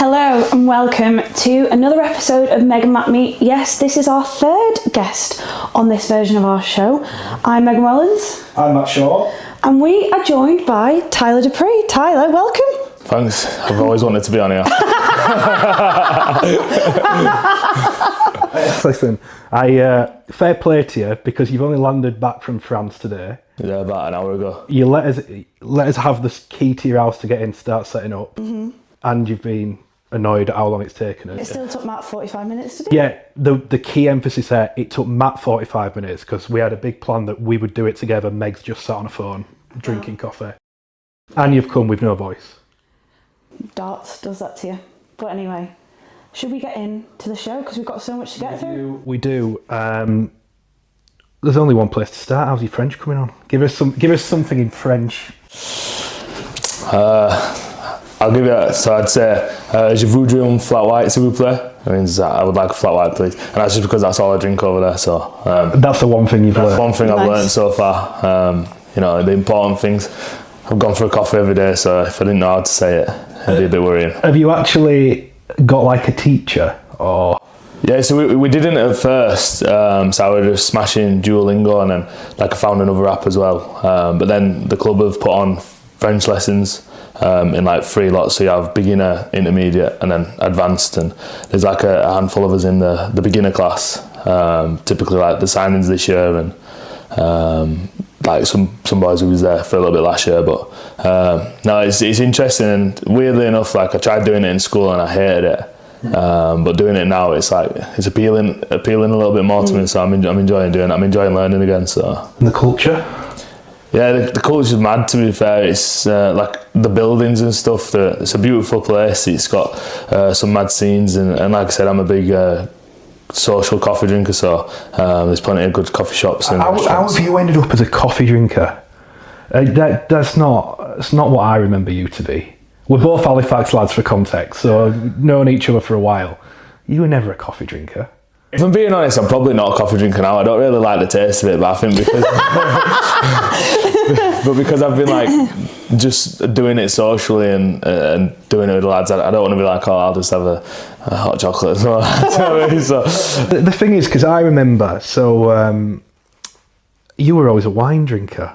Hello and welcome to another episode of Megan Matt Meet. Yes, this is our third guest on this version of our show. I'm Megan Wellens. I'm Matt Shaw. And we are joined by Tyler Dupree. Tyler, welcome. Thanks. I've always wanted to be on here. Listen, fair play to you because you've only landed back from France today. Yeah, about an hour ago. You let us have the key to your house to get in, start setting up, and you've been annoyed at how long it's taken us. It still took Matt 45 minutes to do. Yeah, the key emphasis there, it took Matt 45 minutes because we had a big plan that we would do it together. Meg's just sat on a phone drinking coffee. And you've come with no voice. Darts does that to you. But anyway, should we get into the show because we've got so much to get through? We do. There's only one place to start. How's your French coming on? Give us something in French. I'll give you. So I'd say, je voudrais un flat white, s'il vous plaît. It means I would like a flat white, please. And that's just because that's all I drink over there. So that's the one thing you've learned. One thing I've learned so far. The important things. I've gone for a coffee every day, so if I didn't know how to say it, it'd be a bit worrying. Have you actually got like a teacher or? Yeah, so we didn't at first. So I was just smashing Duolingo, and then I found another app as well. But then the club have put on French lessons in like 3 lots. So you have beginner, intermediate, and then advanced. And there's like a handful of us in the beginner class. Typically like the signings this year, and like some boys who was there for a little bit last year. But no, it's interesting. And weirdly enough, like I tried doing it in school and I hated it. But doing it now, it's like it's appealing a little bit more to me. So I'm enjoying doing it. I'm enjoying learning again. So and the culture. Yeah, the culture's mad, to be fair. It's like the buildings and stuff. It's a beautiful place. It's got some mad scenes, and like I said, I'm a big social coffee drinker, so there's plenty of good coffee shops. And how have you ended up as a coffee drinker? That's not what I remember you to be. We're both Halifax lads for context, so known each other for a while. You were never a coffee drinker. If I'm being honest, I'm probably not a coffee drinker now. I don't really like the taste of it, but I think because I've been like just doing it socially and doing it with the lads, I don't want to be like, I'll just have a hot chocolate as well. So the thing is, because I remember, you were always a wine drinker.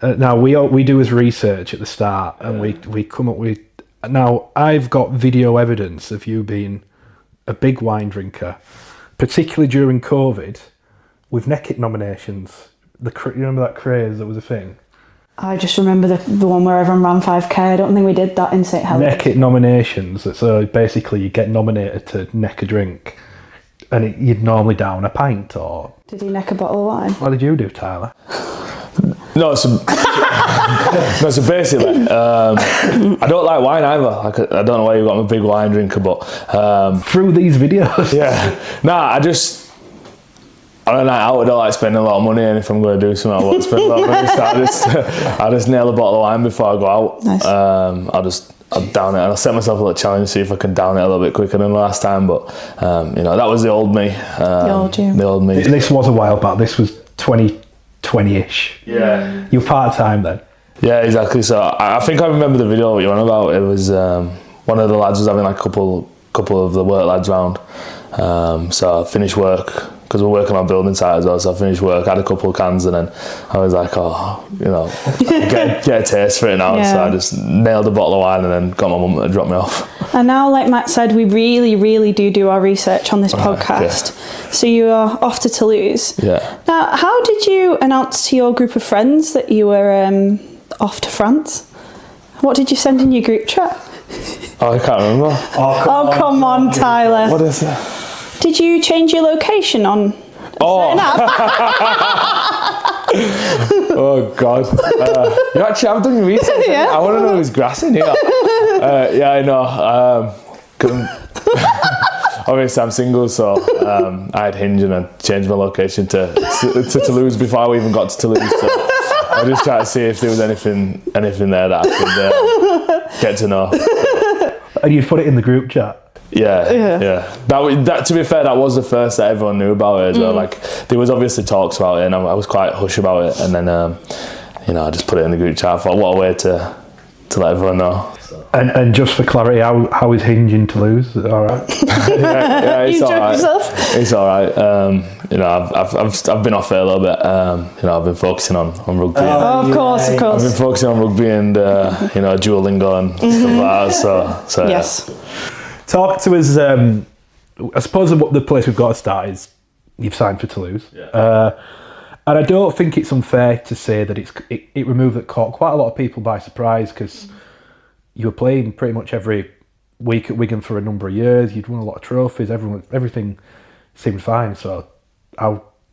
Now we do as research at the start, and we come up with. Now I've got video evidence of you being a big wine drinker, particularly during COVID, with Naked nominations. You remember that craze that was a thing? I just remember the one where everyone ran 5k. I don't think we did that in St Helens. Naked nominations. So basically, you get nominated to neck a drink, and you'd normally down a pint or. Did you neck a bottle of wine? What did you do, Tyler? No, so basically, I don't like wine either. Like, I don't know why you got me a big wine drinker, but through these videos, yeah. Nah, on a night out, I don't like spending a lot of money, and if I'm going to do something, I won't spend a lot of money. So I'll just nail a bottle of wine before I go out. Nice. I'll down it, and I'll set myself a little challenge to see if I can down it a little bit quicker than the last time. But that was the old me. The old you. The old me. This was a while back. This was 20-ish. Yeah. You were part-time then? Yeah, exactly. So I think I remember the video what you're on about. It was one of the lads was having like a couple of the work lads round. So I finished work because we're working on building site as well. So I finished work, had a couple of cans, and then I was like, get a taste for it now. Yeah. So I just nailed a bottle of wine and then got my mum to drop me off. And now, like Matt said, we really, really do our research on this podcast. Yeah. So you are off to Toulouse. Yeah. Now, how did you announce to your group of friends that you were off to France? What did you send in your group chat? Oh, I can't remember. Oh, come on, Tyler. What is it? Did you change your location on Oh God! You actually have done your research. Yeah. I want to know who's grassing here. Yeah, I know. Obviously, I'm single, so I had Hinge and I changed my location to Toulouse before we even got to Toulouse. So I just tried to see if there was anything there that I could get to know. And you put it in the group chat. Yeah. That to be fair, that was the first that everyone knew about it as well. Like there was obviously talks about it, and I was quite hush about it. And then I just put it in the group chat. I thought, what a way to let everyone know. So. And just for clarity, how is Hinge in Toulouse? Is it all right? Yeah, it's You all enjoyed right. yourself? It's all right. I've been off it a little bit. I've been focusing on rugby. Oh, of course. I've been focusing on rugby and Duolingo and stuff like that. So Yes. Talk to us. I suppose the place we've got to start is you've signed for Toulouse. Yeah. And I don't think it's unfair to say that it removed that caught quite a lot of people by surprise, because you were playing pretty much every week at Wigan for a number of years. You'd won a lot of trophies. Everything seemed fine. So,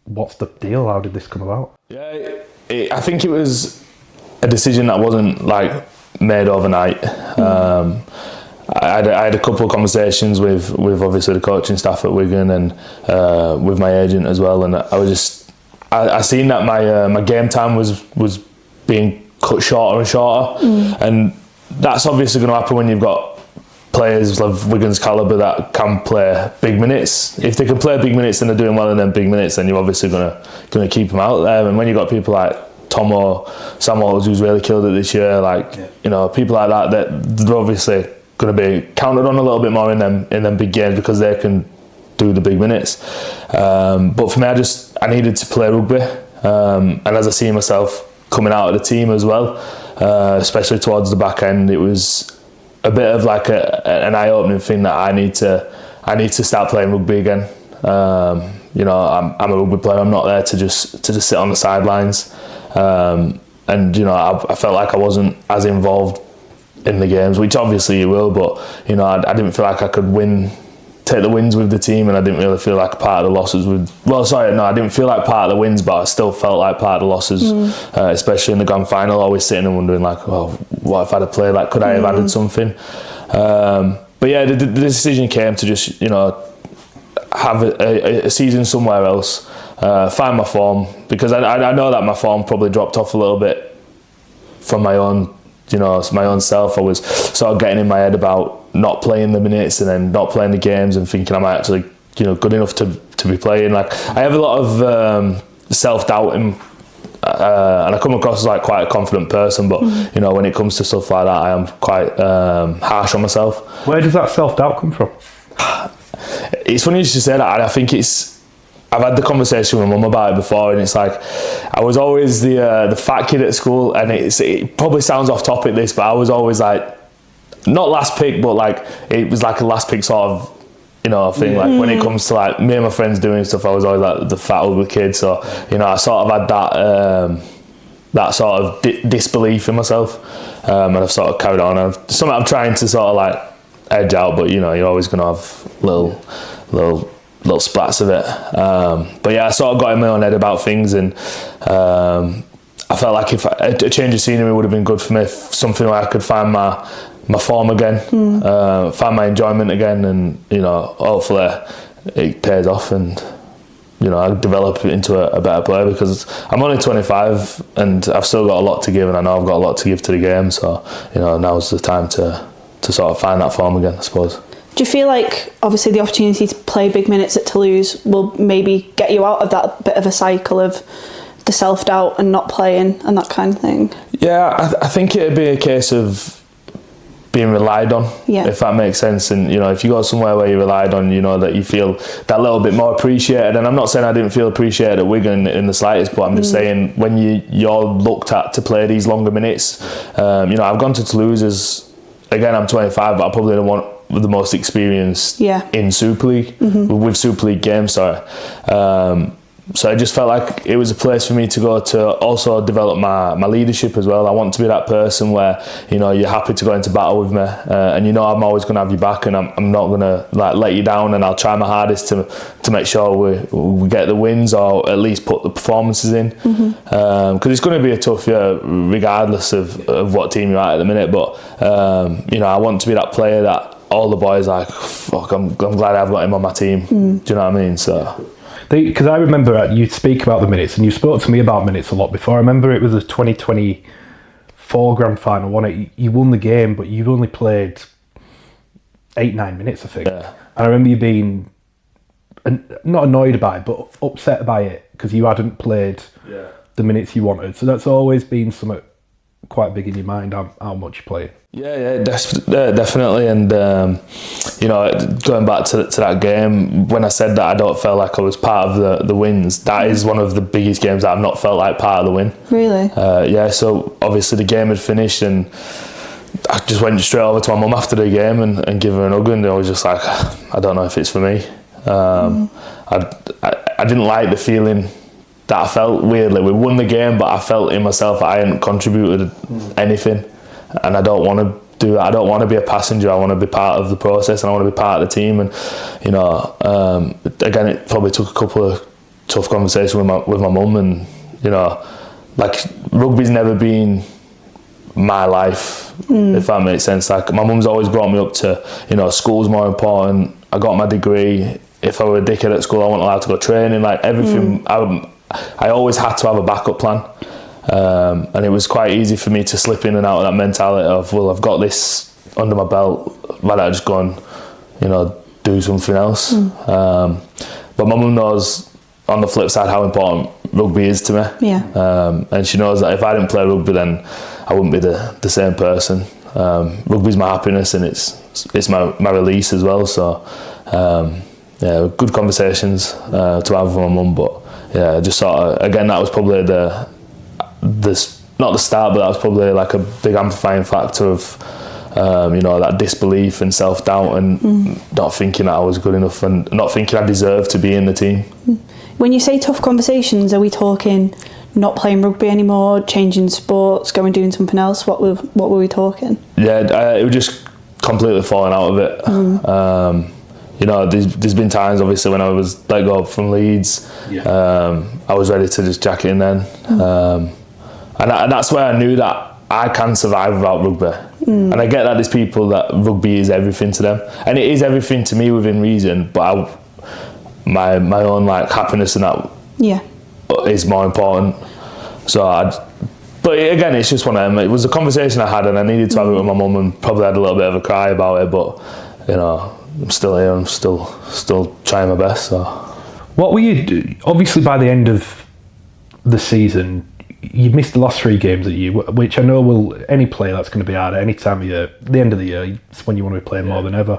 what's the deal? How did this come about? Yeah, I think it was a decision that wasn't like made overnight. I had a couple of conversations with obviously the coaching staff at Wigan and with my agent as well, and I seen that my game time was being cut shorter and shorter, and that's obviously going to happen when you've got players of Wigan's calibre that can play big minutes. If they can play big minutes and they're doing well in them big minutes, then you're obviously going to keep them out there. And when you've got people like Tomo Samuels, who's really killed it this year, people like that they're obviously going to be counted on a little bit more in them big games because they can do the big minutes. But for me, I needed to play rugby, and as I see myself coming out of the team as well, especially towards the back end, it was a bit of like an eye-opening thing that I need to start playing rugby again. I'm a rugby player. I'm not there to just sit on the sidelines, and I felt like I wasn't as involved in the games, which obviously you will, but I didn't feel like I could take the wins with the team, and I didn't really feel like a part of the losses I didn't feel like part of the wins, but I still felt like part of the losses, especially in the grand final, always sitting and wondering like, well, what if I'd have played, like could I have added something? But yeah, the decision came to just have a season somewhere else, find my form, because I know that my form probably dropped off a little bit from my own self. I was sort of getting in my head about not playing the minutes and then not playing the games and thinking am I actually good enough to be playing. Like I have a lot of self-doubt and I come across as like quite a confident person, but when it comes to stuff like that, I am quite harsh on myself. Where does that self-doubt come from? It's funny you should say that. I think I've had the conversation with my mum about it before, and it's like I was always the fat kid at school, and it probably sounds off topic this, but I was always like not last pick, but like it was like a last pick sort of thing. Yeah. Like when it comes to like me and my friends doing stuff, I was always like the fat ugly kid. So I sort of had that sort of disbelief in myself, and I've sort of carried on. Something I'm trying to sort of like edge out, but you're always gonna have little splats of it. But yeah, I sort of got in my own head about things, and I felt like if a change of scenery would have been good for me, something where I could find my form again, find my enjoyment again, and hopefully it pays off, and I develop into a better player, because I'm only 25 and I've still got a lot to give, and I know I've got a lot to give to the game. So now's the time to sort of find that form again, I suppose. Do you feel like obviously the opportunity to play big minutes at Toulouse will maybe get you out of that bit of a cycle of the self-doubt and not playing and that kind of thing? Yeah, I think it'd be a case of being relied on, if that makes sense. And if you go somewhere where you're relied on, that you feel that little bit more appreciated. And I'm not saying I didn't feel appreciated at Wigan in the slightest, but I'm just saying when you're looked at to play these longer minutes, I've gone to Toulouse as, again, I'm 25, but I probably don't want the most experienced in Super League, with Super League games, so I just felt like it was a place for me to go to also develop my leadership as well. I want to be that person where you're happy to go into battle with me, and I'm always going to have you back, and I'm not going to like let you down, and I'll try my hardest to make sure we get the wins, or at least put the performances in, because it's going to be a tough year regardless of what team you're at the minute. But I want to be that player that all the boys are like, fuck, I'm glad I've got him on my team. Do you know what I mean? So. Because I remember you speak about the minutes, and you spoke to me about minutes a lot before. I remember it was a 2024 grand final, wasn't it? You won the game, but you only played 8-9 minutes, I think. Yeah. And I remember you being not annoyed by it, but upset by it, because you hadn't played the minutes you wanted. So that's always been something quite big in your mind how much you play? Yeah, definitely. And going back to that game, when I said that I don't feel like I was part of the wins, that is one of the biggest games that I've not felt like part of the win. Really? Yeah. So obviously the game had finished, and I just went straight over to my mum after the game and give her an hug, and I was just like, I don't know if it's for me. I didn't like the feeling that I felt. Weirdly, we won the game, but I felt in myself that I hadn't contributed anything, and I don't want to do that. I don't want to be a passenger. I want to be part of the process, and I want to be part of the team. And again, it probably took a couple of tough conversations with my mum, and like rugby's never been my life, if that makes sense. Like my mum's always brought me up to, school's more important. I got my degree. If I were a dickhead at school, I wasn't allowed to go training. Like everything, I always had to have a backup plan. And it was quite easy for me to slip in and out of that mentality of, well, I've got this under my belt, why don't I just go and, do something else? But my mum knows on the flip side how important rugby is to me. Yeah. And she knows that if I didn't play rugby, then I wouldn't be the same person. Rugby's my happiness, and it's my release as well. So good conversations to have with my mum. But yeah, just sort of, again, that was probably not the start, but that was probably like a big amplifying factor of that disbelief and self-doubt, and not thinking that I was good enough, and not thinking I deserved to be in the team. When you say tough conversations, are we talking not playing rugby anymore, changing sports, going doing something else? What were we talking? Yeah, it was just completely falling out of it. There's been times, obviously, when I was let go from Leeds, I was ready to just jack it in then. And that's where I knew that I can survive without rugby. And I get that there's people that rugby is everything to them, and it is everything to me within reason, but my own like happiness and that is more important. But again, it's just one of them. It was a conversation I had, and I needed to have it with my mum, and probably had a little bit of a cry about it, but I'm still here. I'm still trying my best. So, what were you? Obviously, by the end of the season, you missed the last 3 games of the year, which I know will any player that's going to be hard at any time of year. The end of the year, it's when you want to be playing more than ever.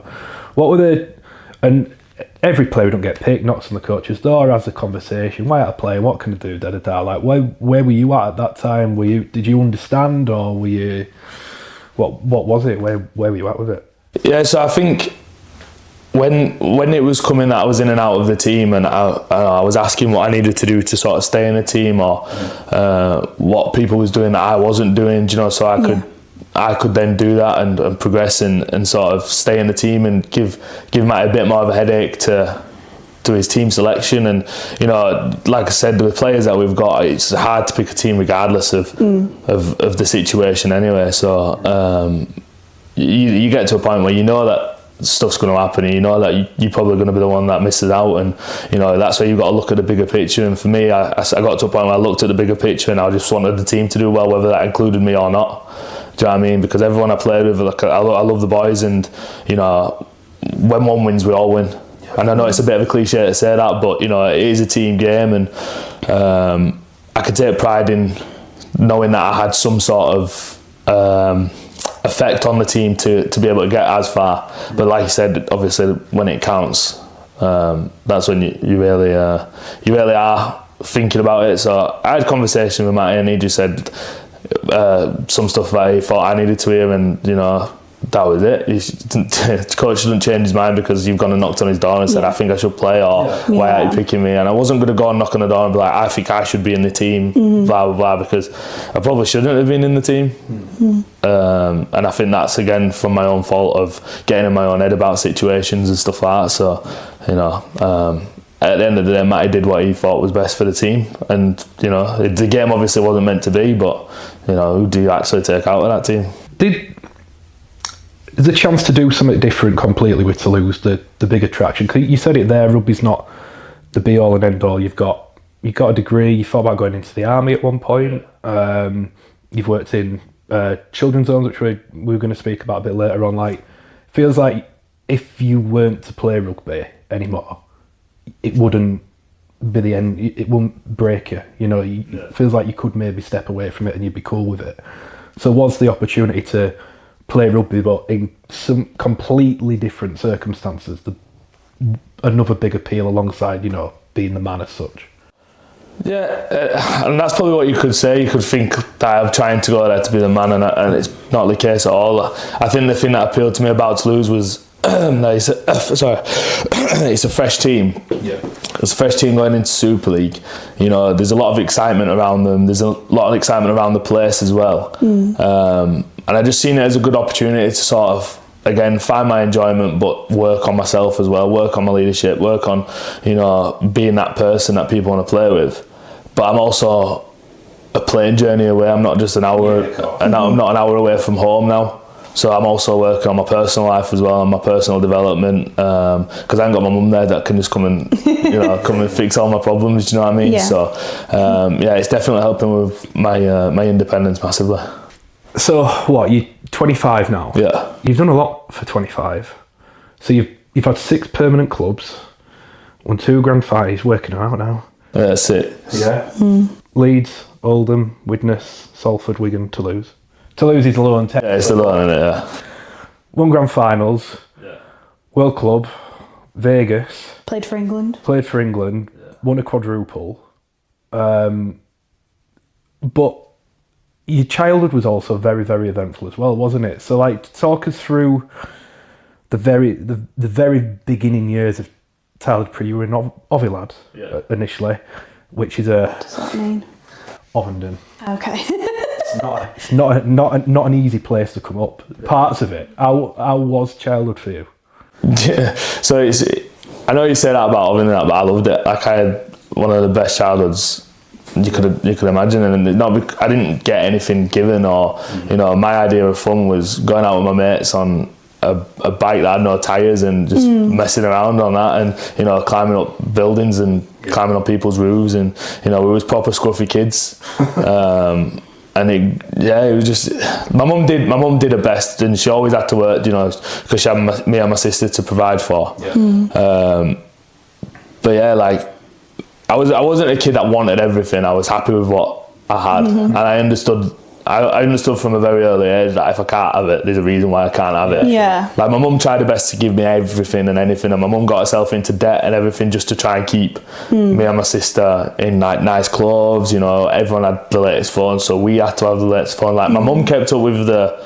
What were the? And every player who don't get picked knocks on the coach's door, has a conversation. Why out of play? What can I do? Da da da. Like, where were you at that time? Did you understand, or were you? What was it? Where were you at with it? Yeah, so I think when it was coming that I was in and out of the team, and I was asking what I needed to do to sort of stay in the team, or what people was doing that I wasn't doing, so I could then do that and progress and sort of stay in the team and give Matt a bit more of a headache to his team selection. And like I said, the players that we've got, it's hard to pick a team regardless of the situation anyway. So you get to a point where you know that stuff's going to happen, and you know that you're probably going to be the one that misses out, and that's where you've got to look at the bigger picture. And for me, I got to a point where I looked at the bigger picture, and I just wanted the team to do well, whether that included me or not. Do you know what I mean? Because everyone I played with, like, I love the boys, and when one wins, we all win. And I know it's a bit of a cliche to say that, but it is a team game, and I could take pride in knowing that I had some sort of effect on the team to be able to get as far. But like you said, obviously when it counts, that's when you really are thinking about it. So I had a conversation with Matty, and he just said some stuff that he thought I needed to hear, and that was it. Coach shouldn't change his mind because you've gone and knocked on his door and said, I think I should play, or why aren't you picking me? And I wasn't going to go and knock on the door and be like, I think I should be in the team, blah blah blah, because I probably shouldn't have been in the team. And I think that's again from my own fault of getting in my own head about situations and stuff like that. So at the end of the day, Matty did what he thought was best for the team, and the game obviously wasn't meant to be, but who do you actually take out of that team? There's a chance to do something different completely with Toulouse, the big attraction. 'Cause you said it there, rugby's not the be all and end all. You've got a degree. You thought about going into the army at one point. You've worked in children's homes, which we were going to speak about a bit later on. Like, feels like if you weren't to play rugby anymore, it wouldn't be the end. It wouldn't break you. It feels like you could maybe step away from it and you'd be cool with it. So was the opportunity to play rugby, but in some completely different circumstances, another big appeal alongside, you know, being the man as such? Yeah, and that's probably what you could say. You could think that I'm trying to go there to be the man, and it's not the case at all. I think the thing that appealed to me about Toulouse was it's a fresh team. Yeah. It's a fresh team going into Super League. You know, there's a lot of excitement around them. There's a lot of excitement around the place as well. And I just seen it as a good opportunity to sort of, again, find my enjoyment, but work on myself as well, work on my leadership, work on, you know, being that person that people want to play with. But I'm also a plane journey away. I'm not just an hour, I'm not an hour away from home now. So I'm also working on my personal life as well, and my personal development, because I ain't got my mum there that can just come and come and fix all my problems. Do you know what I mean? Yeah. So it's definitely helping with my independence massively. So what, you're 25 now? Yeah. You've done a lot for 25. So you've had 6 permanent clubs, won 2 grand finals, working them out now. Yeah, that's it. Yeah. Leeds, Oldham, Widnes, Salford, Wigan, Toulouse. Toulouse is the loan. Yeah, it's the loan, isn't it? Yeah. 1 grand finals. Yeah. World Club, Vegas. Played for England. Won a quadruple. But your childhood was also very, very eventful as well, wasn't it? So, like, talk us through the very beginning years of Tyler Dupree. You were in Ovilad initially, which is What does that mean? Ovenden. Okay. It's not an easy place to come up. Parts of it. How was childhood for you? Yeah. So I know you say that about Ovenden, but I loved it. Like, I had one of the best childhoods you could imagine, and I didn't get anything given, or my idea of fun was going out with my mates on a bike that had no tyres and just messing around on that, and climbing up buildings and climbing on people's roofs, and we was proper scruffy kids. And it was just, my mum did her best, and she always had to work, because she had me and my sister to provide for. But yeah, like, I wasn't a kid that wanted everything. I was happy with what I had, and I understood from a very early age that if I can't have it, there's a reason why I can't have it. Yeah. Like, my mum tried her best to give me everything and anything, and my mum got herself into debt and everything just to try and keep me and my sister in, like, nice clothes. Everyone had the latest phone, so we had to have the latest phone. Like, my mum kept up with the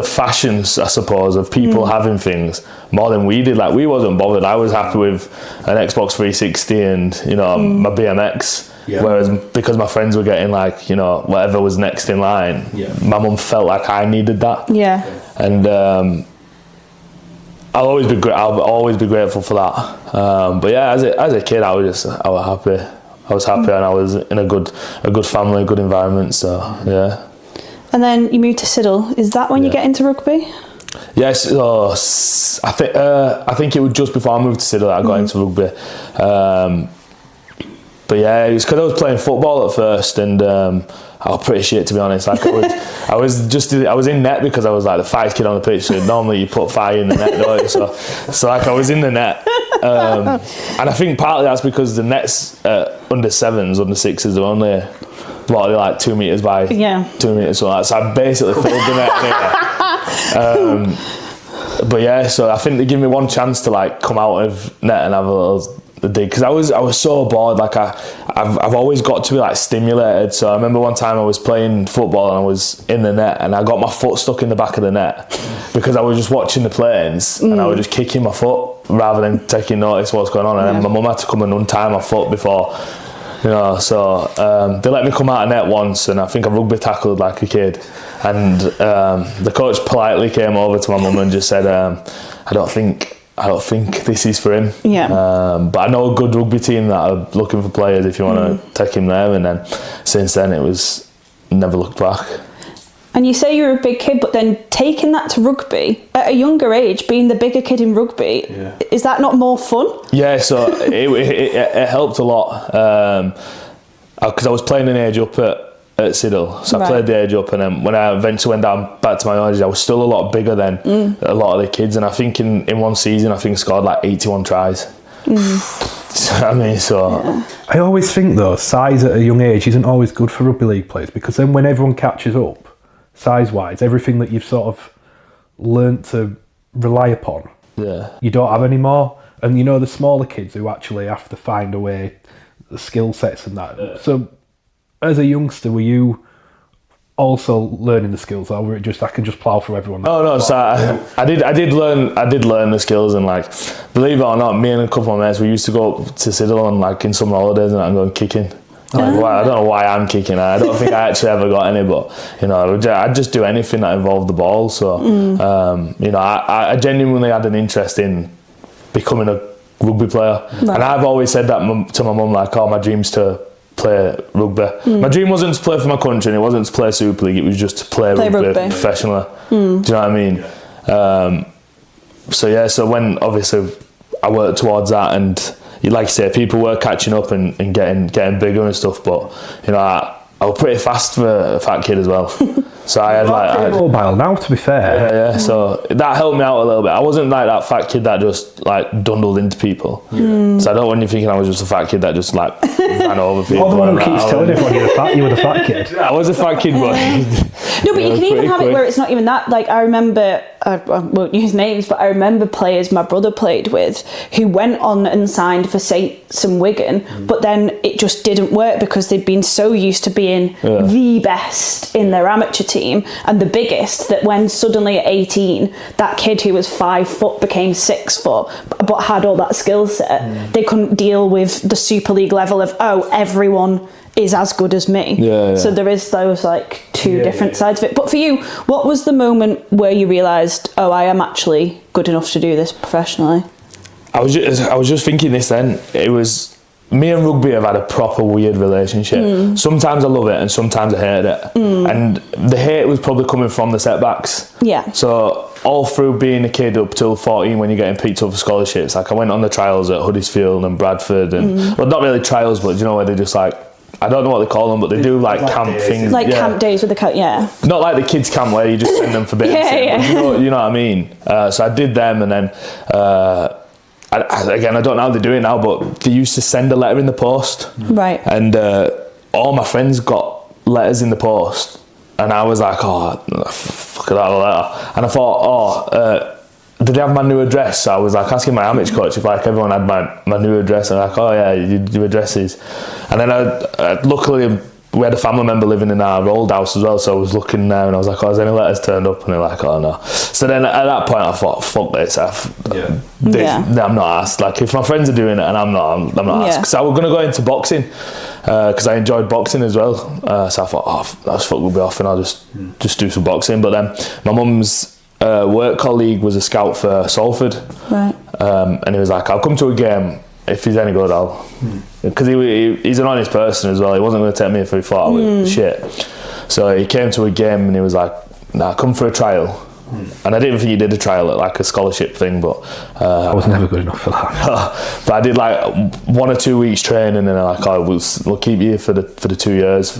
fashions, I suppose, of people having things more than we did. Like, we wasn't bothered. I was happy with an Xbox 360 and my BMX. Yeah. Whereas because my friends were getting, like, whatever was next in line, my mum felt like I needed that. Yeah. And I'll always be grateful for that. But yeah, as a kid, I was happy. I was happy, and I was in a good family, a good environment. So yeah. And then you moved to Siddle. Is that when you get into rugby? Yes, I think it was just before I moved to Siddle that I got into rugby. But yeah, it was because I was playing football at first, and I was pretty shit, to be honest. Like, I was in net because I was, like, the fights kid on the pitch. So normally you put fire in the net, don't you? So like, I was in the net, and I think partly that's because the nets under 7s, under 6s are only like 2 meters by 2 meters, so I basically filled the net. But yeah, so I think they give me one chance to, like, come out of net and have a little dig, because I was so bored. Like, I've always got to be, like, stimulated. So I remember one time I was playing football and I was in the net, and I got my foot stuck in the back of the net because I was just watching the planes and I was just kicking my foot rather than taking notice what's going on, and then my mum had to come and untie my foot before. So they let me come out of net once, and I think I rugby tackled like a kid, and the coach politely came over to my mum and just said, I don't think this is for him. Yeah. But I know a good rugby team that are looking for players if you want to take him there, and then since then it was never looked back. And you say you were a big kid, but then taking that to rugby at a younger age, being the bigger kid in rugby, is that not more fun? Yeah, so it helped a lot, because I was playing an age up at Siddle, so I played the age up, and then when I eventually went down back to my own age, I was still a lot bigger than a lot of the kids, and I think in one season I scored like 81 tries. I always think, though, size at a young age isn't always good for rugby league players, because then when everyone catches up, size-wise, everything that you've sort of learnt to rely upon, you don't have anymore. And you know, the smaller kids who actually have to find a way, the skill sets and that. Yeah. So, as a youngster, were you also learning the skills, or were it just I can just plough through everyone? Oh no, so I did learn the skills, and like, believe it or not, me and a couple of mates, we used to go up to Siddle on like in summer holidays and go kicking. Like, I don't know why I'm kicking. I don't think I actually ever got any, but you know, I'd just do anything that involved the ball. So you know, I genuinely had an interest in becoming a rugby player, and I've always said that to my mum, like, oh, my dream's to play rugby. My dream wasn't to play for my country, and it wasn't to play Super League, it was just to play rugby professionally. Do you know what I mean? So when obviously I worked towards that, and like you say, people were catching up and getting bigger and stuff, but you know, I was pretty fast for a fat kid as well. So I had mobile now, to be fair. Yeah. So that helped me out a little bit. I wasn't like that fat kid that just like dundled into people. So I don't want you thinking I was just a fat kid that just like ran over people. You're the one who keeps telling everyone you were the fat kid. Yeah, I was a fat kid, but no, but you can even have it where it's not even that. Like, I remember, I won't use names, but I remember players my brother played with who went on and signed for Saints and Wigan, but then it just didn't work because they'd been so used to being the best in their amateur team and the biggest, that when suddenly at 18 that kid who was 5 foot became 6 foot but had all that skill set, they couldn't deal with the Super League level of, oh, everyone is as good as me. So there is those like two different sides of it. But for you, what was the moment where you realised, oh, I am actually good enough to do this professionally? I was just thinking this then. It was, me and rugby have had a proper weird relationship. Sometimes I love it and sometimes I hate it. And the hate was probably coming from the setbacks. So all through being a kid up till 14, when you're getting picked up for scholarships, like I went on the trials at Huddersfield and Bradford, and well, not really trials, but you know, where they just like, I don't know what they call them, but they do like camp days, things. Like camp days with the Not like the kids camp where you just send them for bits. You know what I mean? So I did them, and then again, I don't know how they do it now, but they used to send a letter in the post. And all my friends got letters in the post, and I was like, oh, fuck that letter. And I thought, did they have my new address? So I was like asking my amateur coach if like everyone had my new address, and like, oh yeah, your addresses. And then luckily we had a family member living in our old house as well, so I was looking now and I was like, oh, has any letters turned up? And they're like, oh no. So then at that point I thought, fuck this, I'm not asked. Like, if my friends are doing it and I'm not asked. So I was going to go into boxing because I enjoyed boxing as well. So I thought, oh, that's fuck, we'll be off and I'll just do some boxing. But then my mum's work colleague was a scout for Salford, and he was like, I'll come to a game if he's any good. I'll, because he's an honest person as well. He wasn't going to take me if he thought I was shit. So he came to a game and he was like, nah, come for a trial. And I didn't think he did a trial at like a scholarship thing, but I was never good enough for that. But I did like 1 or 2 weeks training, and then like, oh, we'll keep you for the 2 years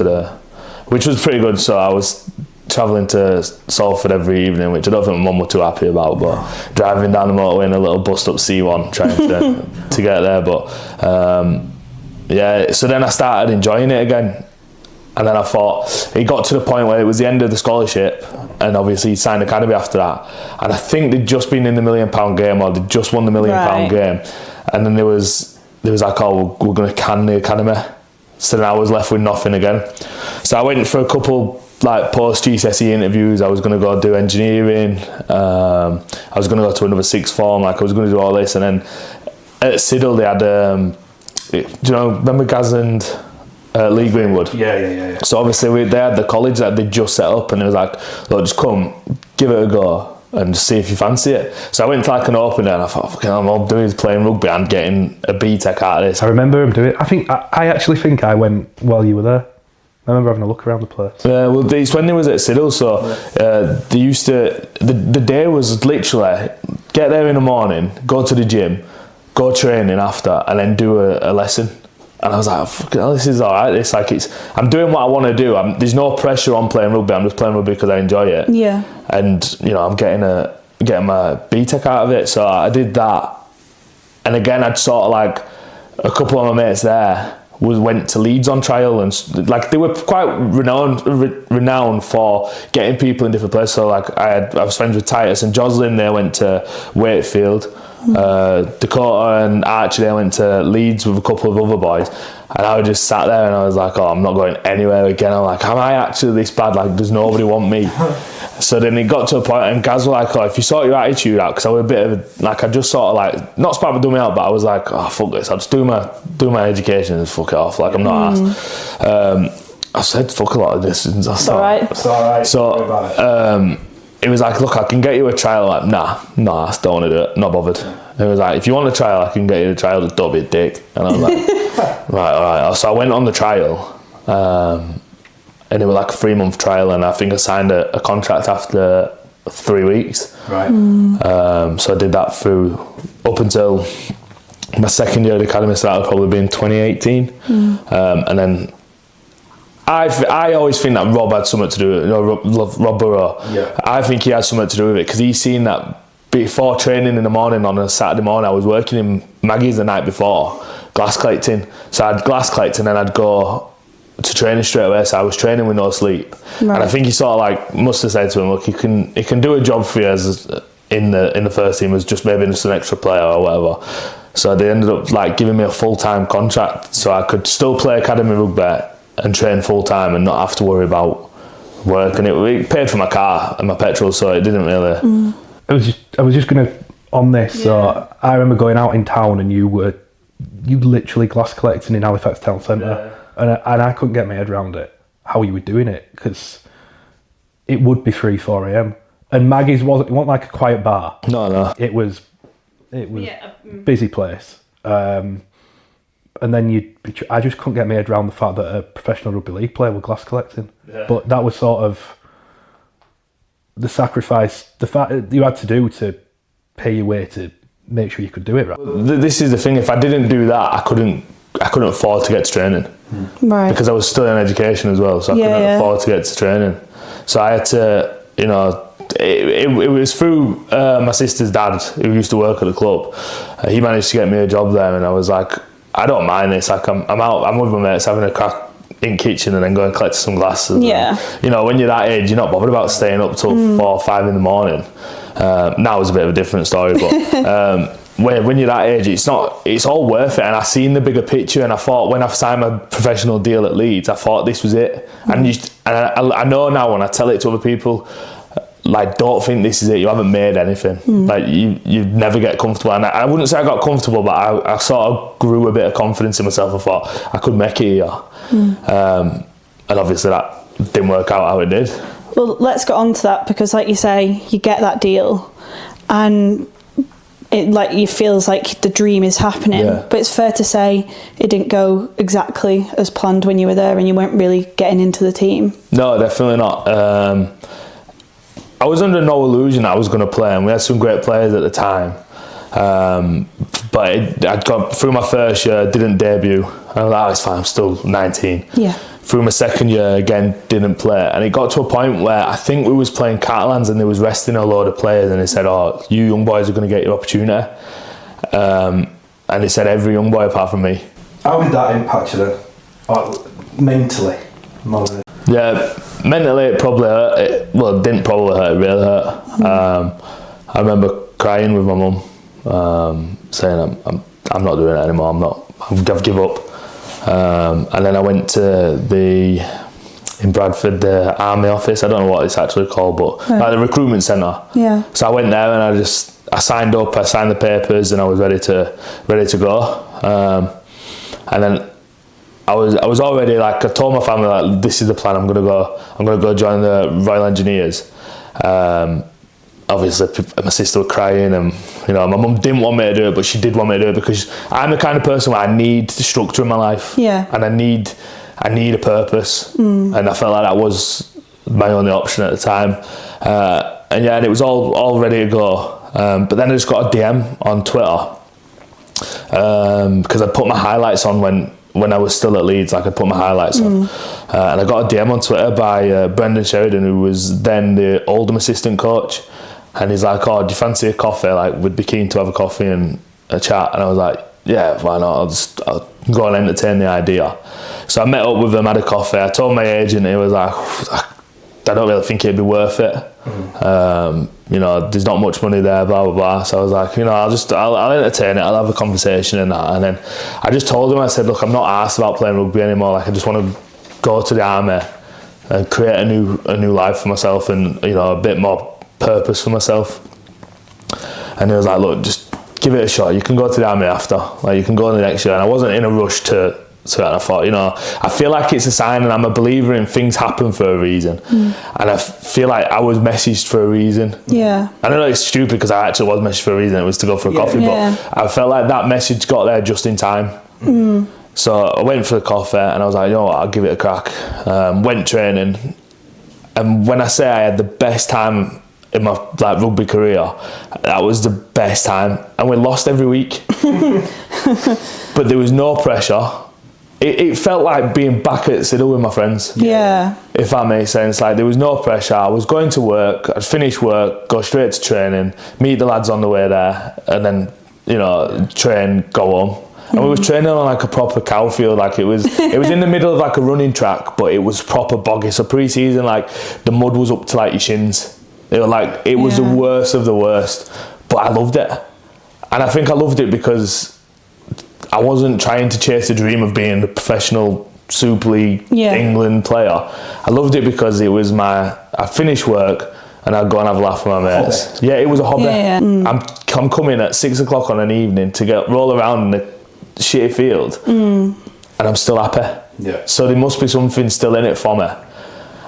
which was pretty good. So I was travelling to Salford every evening, which I don't think my mum was too happy about, but driving down the motorway in a little bust up C1 trying to get there. But so then I started enjoying it again, and then I thought it got to the point where it was the end of the scholarship, and obviously he signed academy after that, and I think they'd just been in the £1 million game, or they'd just won the £1 million game, and then there was like, oh, we're going to can the academy. So then I was left with nothing again. So I went for a couple like post GCSE interviews. I was going to go do engineering, I was going to go to another sixth form, like I was going to do all this. And then at Siddle they had do you know, remember Gaz and Lee Greenwood? Yeah. So obviously they had the college that they just set up, and it was like, look, just come, give it a go and see if you fancy it. So I went to like an open and I thought, fucking hell, all I'm doing is playing rugby and getting a BTEC out of this. I remember him doing it. I actually think I went while you were there. I remember having a look around the place. Yeah, well, it's when they was at Siddle, so they used to, the day was literally get there in the morning, go to the gym, go training after, and then do a lesson. And I was like, fucking hell, this is alright. It's like, I'm doing what I want to do. There's no pressure on playing rugby. I'm just playing rugby because I enjoy it. Yeah. And you know, I'm getting my BTEC out of it. So I did that. And again, I'd sort of like a couple of my mates there, went to Leeds on trial, and like they were quite renowned for getting people in different places. So like I was friends with Titus and Joslin. They went to Wakefield. Dakota and Archie, they went to Leeds with a couple of other boys, and I just sat there and I was like, oh, I'm not going anywhere again. I'm like, am I actually this bad? Like, does nobody want me? So then it got to a point, and Gaz were like, oh, if you sort your attitude out, because I was a bit of like, I just sort of like, not spat my dummy out, but I was like, oh, fuck this, I'll just do my education and fuck it off. Like, I'm not asked. I said fuck a lot of this. It's alright. So it was like, look, I can get you a trial. Like, nah, I don't want to do it. Not bothered. It was like, if you want a trial, I can get you a trial. Just don't be a dick. And I was like, right, all right. So I went on the trial, and it was like a 3-month trial, and I think I signed a contract after 3 weeks. Right. So I did that through up until my second year at the academy. So that would probably be in 2018, and then. I always think that Rob had something to do with it. Rob Burrow. Yeah. I think he had something to do with it, because he's seen that before training in the morning on a Saturday morning. I was working in Maggie's the night before, glass collecting. So I'd glass collect and then I'd go to training straight away. So I was training with no sleep. Right. And I think he sort of like must have said to him, look, he can do a job for you as in the first team as just maybe just an extra player or whatever. So they ended up like giving me a full-time contract, so I could still play academy rugby and train full time and not have to worry about work, and it paid for my car and my petrol, so it didn't really. I was just gonna on this. Yeah. So I remember going out in town, and you literally glass collecting in Halifax town centre, and I couldn't get my head around it how you were doing it, because it would be 3-4 a.m. and Maggie's it wasn't like a quiet bar. No. It was busy place. And then I just couldn't get my head around the fact that a professional rugby league player was glass collecting. Yeah. But that was sort of the sacrifice, the fact that you had to do to pay your way to make sure you could do it right. This is the thing, if I didn't do that, I couldn't afford to get to training. Right. Because I was still in education as well, so I couldn't afford to get to training. So I had to, it was through my sister's dad, who used to work at the club. He managed to get me a job there, and I was like, I don't mind this. Like I'm with my mates having a crack in kitchen and then going and collect some glasses. Yeah. And, when you're that age, you're not bothered about staying up till 4 or 5 in the morning. Now it's a bit of a different story, but when you're that age, it's all worth it. And I seen the bigger picture, and I thought when I signed my professional deal at Leeds, I thought this was it. And I know now when I tell it to other people, like, don't think this is it. You haven't made anything. Like you never get comfortable. And I wouldn't say I got comfortable, but I sort of grew a bit of confidence in myself. I thought I could make it here. And obviously that didn't work out how it did. Well, let's get on to that, because like you say, you get that deal and it feels like the dream is happening. Yeah. But it's fair to say it didn't go exactly as planned when you were there, and you weren't really getting into the team. No, definitely not. I was under no illusion I was going to play, and we had some great players at the time. But I'd got through my first year, didn't debut. I was like, it's fine, I'm still 19. Yeah. Through my second year, again, didn't play. And it got to a point where I think we was playing Catalans, and they was resting a load of players, and they said, oh, you young boys are going to get your opportunity. And they said every young boy apart from me. How did that impact you then? Mentally? Yeah, mentally it probably hurt. It didn't probably hurt, it really hurt. I remember crying with my mum, saying I'm not doing it anymore, I've given up. And then I went to in Bradford, the army office. I don't know what it's actually called, but like the recruitment centre. Yeah. So I went there and I signed up, I signed the papers, and I was ready to go. And then I was already like, I told my family, like, this is the plan. I'm gonna go join the Royal Engineers. Obviously my sister was crying, and my mum didn't want me to do it, but she did want me to do it, because I'm the kind of person where I need structure in my life. Yeah. And I need a purpose. And I felt like that was my only option at the time. And it was all ready to go. But then I just got a DM on Twitter, because I put my highlights on when I was still at Leeds. Like, I put my highlights on, and I got a DM on Twitter by Brendan Sheridan, who was then the Oldham assistant coach, and he's like, oh, do you fancy a coffee? Like, we'd be keen to have a coffee and a chat. And I was like, yeah, why not? I'll go and entertain the idea. So I met up with them, had a coffee. I told my agent, he was like, I don't really think it'd be worth it. You know, there's not much money there, blah, blah, blah. So I was like, you know, I'll entertain it, I'll have a conversation and that. And then I just told him, I said, look, I'm not arsed about playing rugby anymore. Like, I just want to go to the army and create a new life for myself and, you know, a bit more purpose for myself. And he was like, look, just give it a shot. You can go to the army after. Like, you can go in the next year. And I wasn't in a rush to it. And I thought, you know, I feel like it's a sign, and I'm a believer in things happen for a reason. And I feel like I was messaged for a reason. Yeah. I know it's stupid because I actually was messaged for a reason. It was to go for a coffee, but I felt like that message got there just in time. So I went for the coffee and I was like, you know what, I'll give it a crack. Went training, and when I say I had the best time in my like rugby career, that was the best time. And we lost every week, but there was no pressure. It felt like being back at Siddle with my friends. Yeah. If that makes sense. Like, there was no pressure. I was going to work, I'd finish work, go straight to training, meet the lads on the way there, and then, you know, train, go home. And we was training on like a proper cow field. Like, it was in the middle of like a running track, but it was proper boggy. So pre-season, like, the mud was up to like your shins. It was the worst of the worst, but I loved it. And I think I loved it because I wasn't trying to chase the dream of being a professional Super League England player. I loved it because it was I finished work and I'd go and have a laugh with my mates. Yeah, it was a hobby. I'm coming at 6 o'clock on an evening to roll around in the shitty field, and I'm still happy. Yeah. So there must be something still in it for me.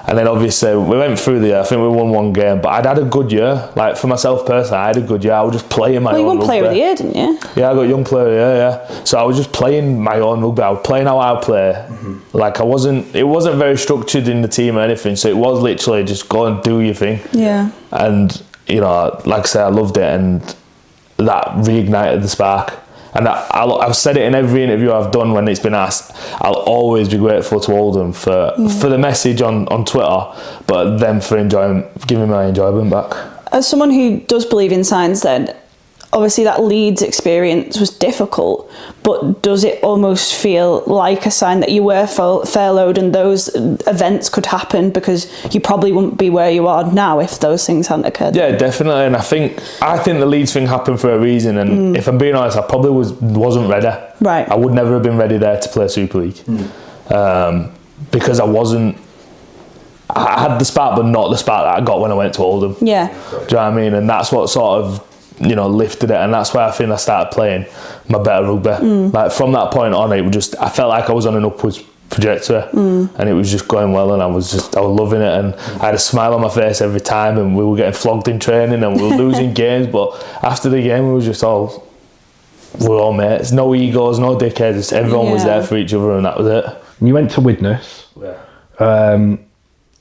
And then obviously we went through the year. I think we won one game, but I'd had a good year. Like, for myself personally, I had a good year. I was just playing my own rugby. Well, you won Player of the Year, didn't you? Yeah, I got Young Player of the Year, yeah. So I was just playing my own rugby. I was playing how I play. Like, it wasn't very structured in the team or anything. So it was literally just go and do your thing. Yeah. And, you know, like I say, I loved it, and that reignited the spark. And I've said it in every interview I've done when it's been asked. I'll always be grateful to Oldham for the message on Twitter, but them for giving my enjoyment back. As someone who does believe in signs, then, obviously that Leeds experience was difficult, but does it almost feel like a sign that you were furloughed and those events could happen, because you probably wouldn't be where you are now if those things hadn't occurred? Yeah, definitely. And I think the Leeds thing happened for a reason, and if I'm being honest, I probably wasn't ready. Right. I would never have been ready there to play Super League, because I had the spark, but not the spark that I got when I went to Oldham. Yeah. Do you know what I mean? And that's what sort of, you know, lifted it, and that's why I think I started playing my better rugby. Like, from that point on, I felt like I was on an upwards trajectory, and it was just going well, and I was loving it, and I had a smile on my face every time, and we were getting flogged in training, and we were losing games, but after the game, we were all mates, no egos, no dickheads, everyone was there for each other, and that was it. And you went to Widnes, and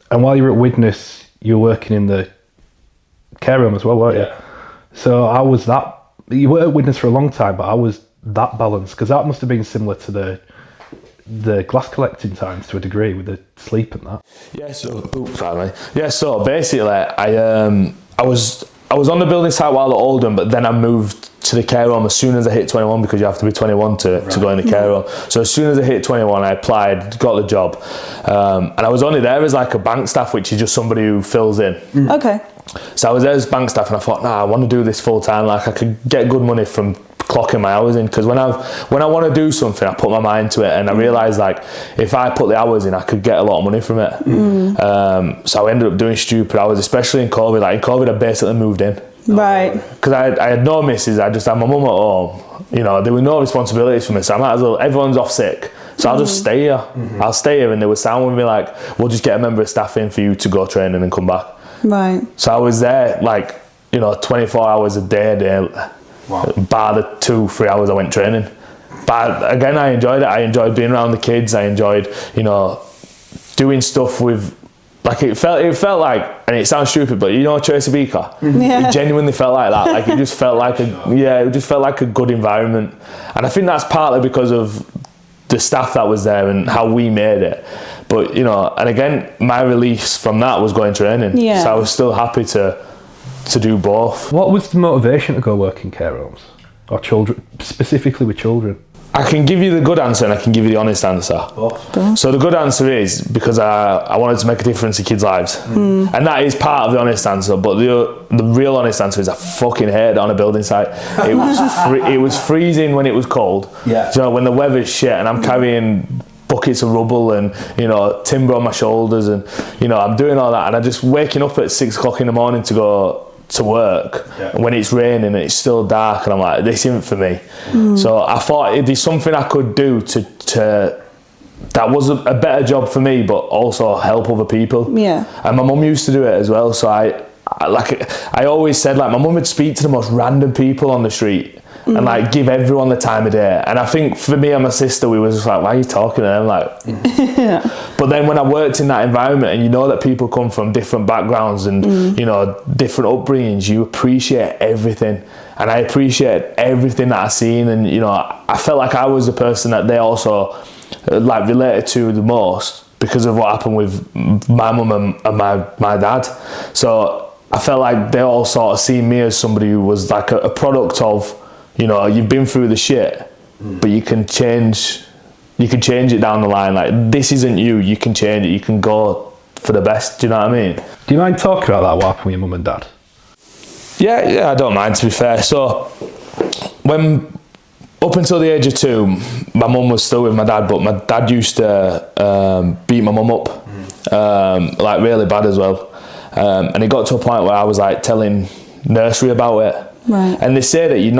while you were at Widnes, you were working in the care room as well, weren't you? So how was that? You were at Widnes for a long time, but how was that balance? Because that must have been similar to the glass collecting times to a degree, with the sleep and that. Yeah. So basically, I was on the building site while at Oldham, but then I moved to the care home as soon as I hit 21, because you have to be 21 to go in the care home. So as soon as I hit 21, I applied, got the job, and I was only there as like a bank staff, which is just somebody who fills in. Okay. So I was there as bank staff, and I thought, I want to do this full time. Like, I could get good money from clocking my hours in, because when I want to do something, I put my mind to it, and I realised, like, if I put the hours in, I could get a lot of money from it. So I ended up doing stupid hours, especially in COVID. Like, in COVID, I basically moved in. Right. Because I had no missus. I just had my mum at home. You know, there were no responsibilities for me, so I might as well. Everyone's off sick, so I'll just stay here. I'll stay here, and they were sound with me like, we'll just get a member of staff in for you to go training and come back. Right. So I was there, like, you know, 24 hours a day. Bar the 2-3 hours I went training. But again, I enjoyed it. I enjoyed being around the kids. I enjoyed, you know, doing stuff with, like, it felt like, and it sounds stupid, but you know, Tracy Beaker. It genuinely felt like that. Like, it just felt like it just felt like a good environment. And I think that's partly because of the staff that was there and how we made it. But, you know, and again, my release from that was going training. Yeah. So I was still happy to do both. What was the motivation to go work in care homes? or children, specifically with children? I can give you the good answer and I can give you the honest answer. So the good answer is because I wanted to make a difference in kids' lives. And that is part of the honest answer, but the real honest answer is I fucking hated it on a building site. It was freezing when it was cold. Yeah. You know, when the weather's shit and I'm carrying buckets of rubble and, you know, timber on my shoulders and, you know, I'm doing all that and I'm just waking up at 6 o'clock in the morning to go to work, and when it's raining and it's still dark and I'm like, this isn't for me. So I thought there's something I could do to that was a better job for me but also help other people. And my mum used to do it as well, so I always said, like, my mum would speak to the most random people on the street and like give everyone the time of day. And I think for me and my sister, we was just like, why are you talking to them? Like, but then when I worked in that environment and you know that people come from different backgrounds and you know, different upbringings, you appreciate everything. And I appreciate everything that I seen, and you know, I felt like I was the person that they also like related to the most because of what happened with my mum and my dad. So I felt like they all sort of seen me as somebody who was like a product of, you know, you've been through the shit, but you can change it down the line. Like, this isn't you, you can change it, you can go for the best, do you know what I mean? Do you mind talking about that, what happened with your mum and dad? Yeah, I don't mind, to be fair. So, up until the age of 2, my mum was still with my dad, but my dad used to beat my mum up, like really bad as well. And it got to a point where I was like telling nursery about it. Right. And they say that you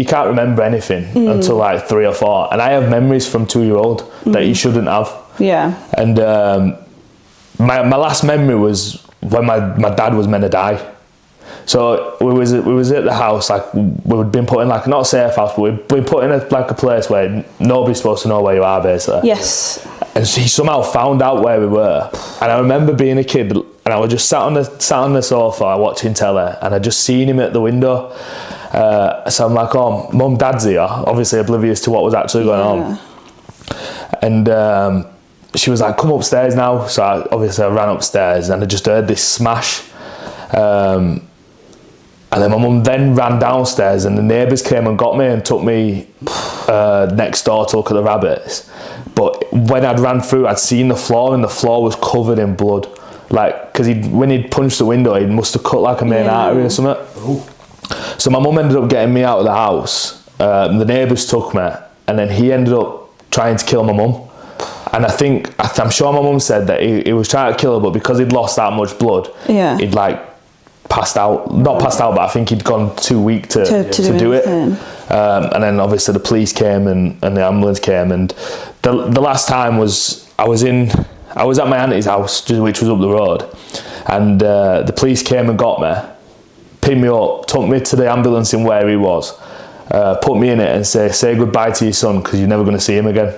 can't remember anything until like 3 or 4. And I have memories from 2-year-old that you shouldn't have. Yeah. And my last memory was when my dad was meant to die. So we was at the house, like we'd been put in like, not a safe house, but we'd been put in a place where nobody's supposed to know where you are, basically. Yes. And he somehow found out where we were. And I remember being a kid and I was just sat on the sofa watching telly, and I just seen him at the window. So I'm like, oh, Mum, Dad's here, obviously oblivious to what was actually going on. And she was like, come upstairs now. So I ran upstairs and I just heard this smash. And then my mum then ran downstairs and the neighbours came and got me and took me next door to look at the rabbits. But when I'd ran through, I'd seen the floor and the floor was covered in blood. Like, because when he'd punched the window, he must have cut like a main artery or something. Ooh. So my mum ended up getting me out of the house. The neighbours took me, and then he ended up trying to kill my mum. And I'm sure my mum said that he was trying to kill her, but because he'd lost that much blood, he'd like passed out. Not passed out, but I think he'd gone too weak to do it. And then obviously the police came and the ambulance came. And the last time was I was at my auntie's house, which was up the road, and the police came and got me, picked me up, took me to the ambulance in where he was, put me in it and say goodbye to your son because you're never going to see him again.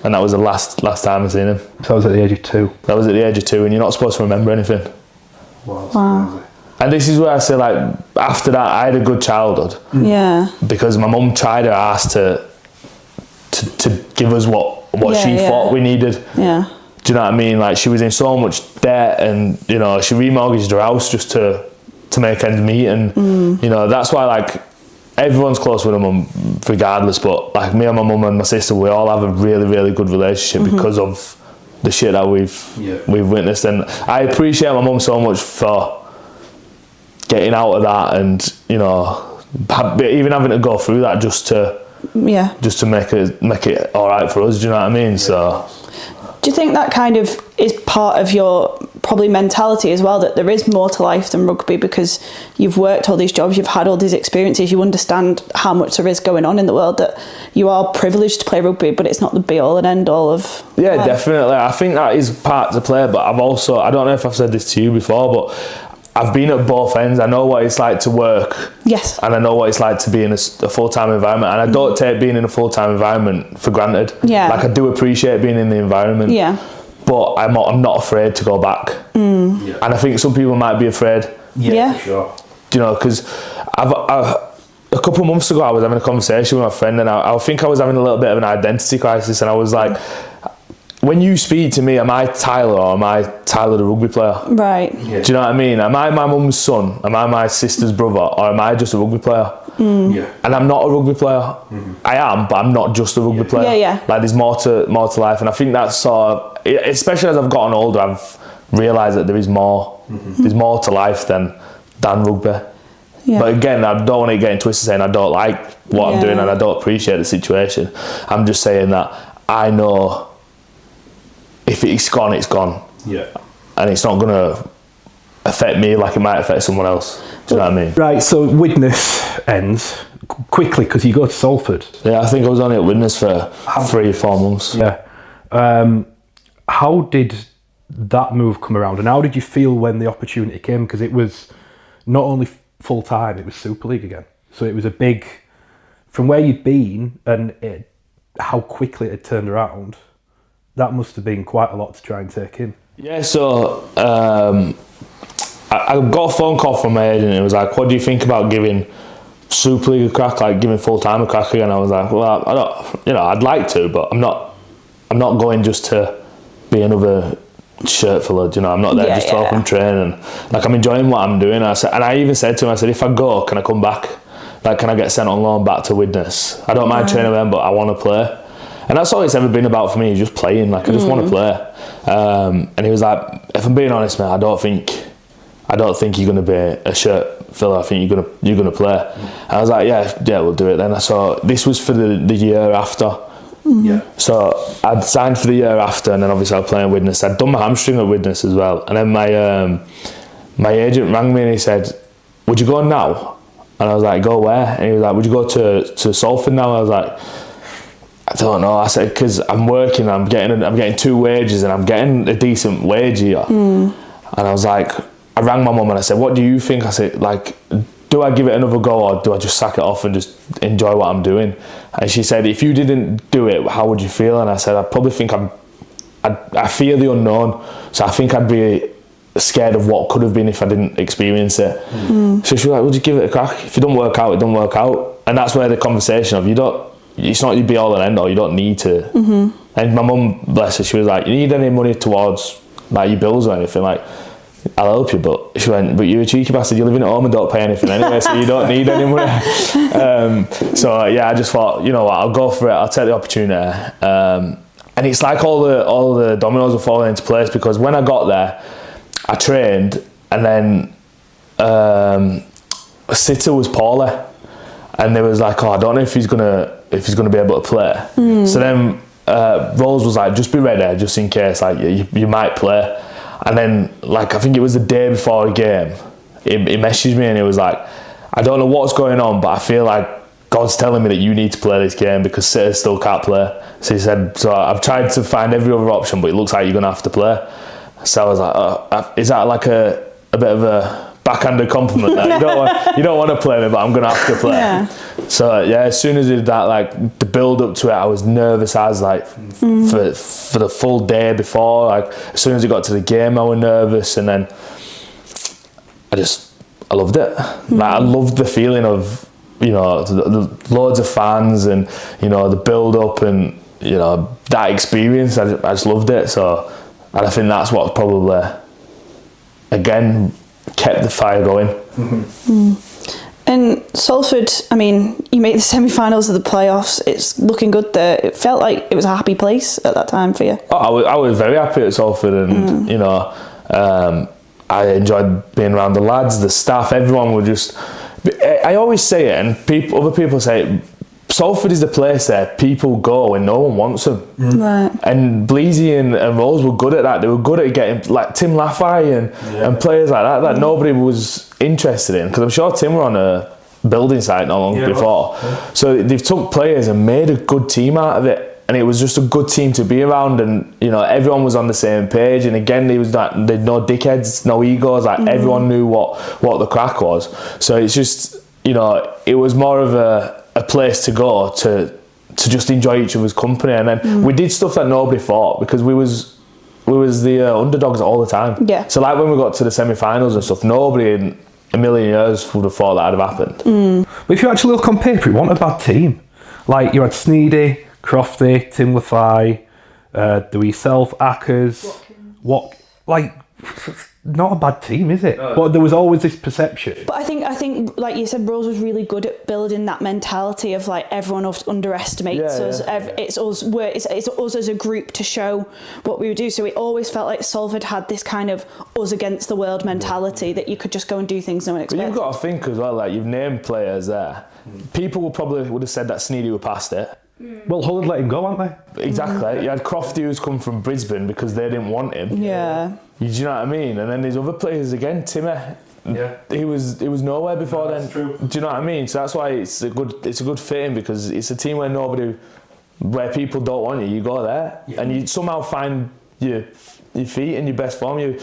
And that was the last time I seen him. So I was at the age of 2. That was at the age of 2, and you're not supposed to remember anything. Wow. And this is where I say, like, after that, I had a good childhood. Yeah. Because my mum tried her ass to give us what she thought we needed. Yeah. Do you know what I mean? Like, she was in so much debt, and you know, she remortgaged her house just to make ends meet, and you know, that's why, like, everyone's close with her mum regardless, but like me and my mum and my sister, we all have a really, really good relationship because of the shit that we've witnessed. And I appreciate my mum so much for getting out of that, and you know, even having to go through that just to make it all right for us. Do you know what I mean? So do you think that kind of is part of your probably mentality as well, that there is more to life than rugby because you've worked all these jobs, you've had all these experiences, you understand how much there is going on in the world, that you are privileged to play rugby, but it's not the be all and end all of life. Definitely. I think that is part to play, but I've also, I don't know if I've said this to you before, but I've been at both ends. I know what it's like to work. Yes. And I know what it's like to be in a full-time environment. And I don't take being in a full-time environment for granted. Yeah. Like, I do appreciate being in the environment. Yeah. But I'm not afraid to go back. And I think some people might be afraid. Yeah. For sure. Do you know, because a couple of months ago I was having a conversation with my friend, and I think I was having a little bit of an identity crisis, and I was like, when you speak to me, am I Tyler or am I Tyler the rugby player? Right. Yeah. Do you know what I mean? Am I my mum's son? Am I my sister's brother? Or am I just a rugby player? Yeah. And I'm not a rugby player. I am, but I'm not just a rugby player. Yeah. Like there's more to life, and I think that's sort of, especially as I've gotten older, I've realised that there is more. There's more to life than rugby. Yeah. But again, I don't want to get twisted saying I don't like what I'm doing and I don't appreciate the situation. I'm just saying that I know if it's gone, it's gone. Yeah. And it's not going to affect me like it might affect someone else. Do you know what I mean? Right, so Widnes ends quickly because you go to Salford. Yeah, I think I was only at Widnes for 3 or 4 months. Yeah. How did that move come around, and how did you feel when the opportunity came? Because it was not only full time, it was Super League again. So it was a big, from where you'd been and how quickly it had turned around, that must have been quite a lot to try and take in. Yeah, so I got a phone call from my agent and it was like, what do you think about giving Super League a crack, like giving full time a crack again? I was like, well, I don't, I'd like to, but I'm not going just to be another shirt filler, I'm not there just to help him train, and like I'm enjoying what I'm doing. And I even said to him, I said, if I go, can I come back? Like, can I get sent on loan back to Widnes? I don't mind training them, but I want to play. And that's all it's ever been about for me, just playing. Like, I just want to play. And he was like, if I'm being honest, mate, I don't think you're going to be a shirt filler. I think you're gonna play. And I was like, yeah, we'll do it then. So this was for the year after. Yeah. So I'd signed for the year after, and then obviously I was playing Widnes. I'd done my hamstring at Widnes as well, and then my agent rang me and he said, "Would you go now?" And I was like, "Go where?" And he was like, "Would you go to Salford now?" I was like, "I don't know." I said, "Because I'm working, I'm getting 2 wages, and I'm getting a decent wage here." And I was like, I rang my mum and I said, "What do you think?" I said, like, do I give it another go or do I just sack it off and just enjoy what I'm doing? And she said, if you didn't do it, how would you feel? And I said, I probably think I fear the unknown. So I think I'd be scared of what could have been if I didn't experience it. So she was like, well, just give it a crack. If it don't work out, it don't work out. And that's where the conversation of it's not your be all and end all, you don't need to. And my mum, bless her, she was like, you need any money towards like your bills or anything? Like, I'll help you, but she went, but you're a cheeky bastard, you're living at home and don't pay anything anyway, so you don't need any money. So yeah, I just thought, you know what, I'll go for it, I'll take the opportunity. And it's like all the dominoes are falling into place, because when I got there, I trained, and then Sitter was poorly, and they was like, oh, I don't know if he's gonna be able to play. So then Rose was like, just be ready, just in case, like you might play. And then, like, I think it was the day before a game, he messaged me and he was like, I don't know what's going on, but I feel like God's telling me that you need to play this game because Sitter still can't play. So he said, so I've tried to find every other option, but it looks like you're going to have to play. So I was like, is that like a bit of a backhanded compliment? That you don't want to play me, but I'm going to have to play. Yeah. So yeah, as soon as he did that, like the build up to it, I was nervous as like for the full day before. Like as soon as it got to the game, I was nervous, and then I loved it. Like I loved the feeling of the loads of fans and the build up and that experience. I just loved it. So, and I think that's what probably again kept the fire going. And Salford, I mean, you make the semi-finals of the playoffs. It's looking good there. It felt like it was a happy place at that time for you. Oh, I was very happy at Salford, and I enjoyed being around the lads, the staff. Everyone would just. I always say it, and other people say it. Salford is the place that people go when no one wants them. Right. And Bleasy and Rose were good at that. They were good at getting like Tim Laffey and players like that nobody was interested in, because I'm sure Tim were on a building site not long before. Right. So they've took players and made a good team out of it, and it was just a good team to be around, and everyone was on the same page. And again, there was no dickheads, no egos. Like everyone knew what the crack was. So it's just it was more of a place to go to just enjoy each other's company. And then we did stuff that nobody thought, because we was the underdogs all the time. Yeah. So like when we got to the semi-finals and stuff, nobody in a million years would have thought that'd have happened. But if you actually look on paper, it wasn't a bad team. Like you had Sneedy, Crofty, Tim Laffey, Dewey Self, Ackers, not a bad team, is it? But there was always this perception. But I think, like you said, Rose was really good at building that mentality of like everyone underestimates us. It's us as a group to show what we would do. So it always felt like Salford had this kind of us against the world mentality that you could just go and do things no one expected. But you've got to think as well, like you've named players there. People would have said that Sneedy were past it. Well, Hull had let him go, hadn't they? Exactly. You had Crofty who's come from Brisbane because they didn't want him. Yeah. Do you know what I mean? And then there's other players again. Timmy, he was nowhere before then. True. Do you know what I mean? So that's why it's a good fitting, because it's a team where people don't want you. You go there and you somehow find your feet in your best form. We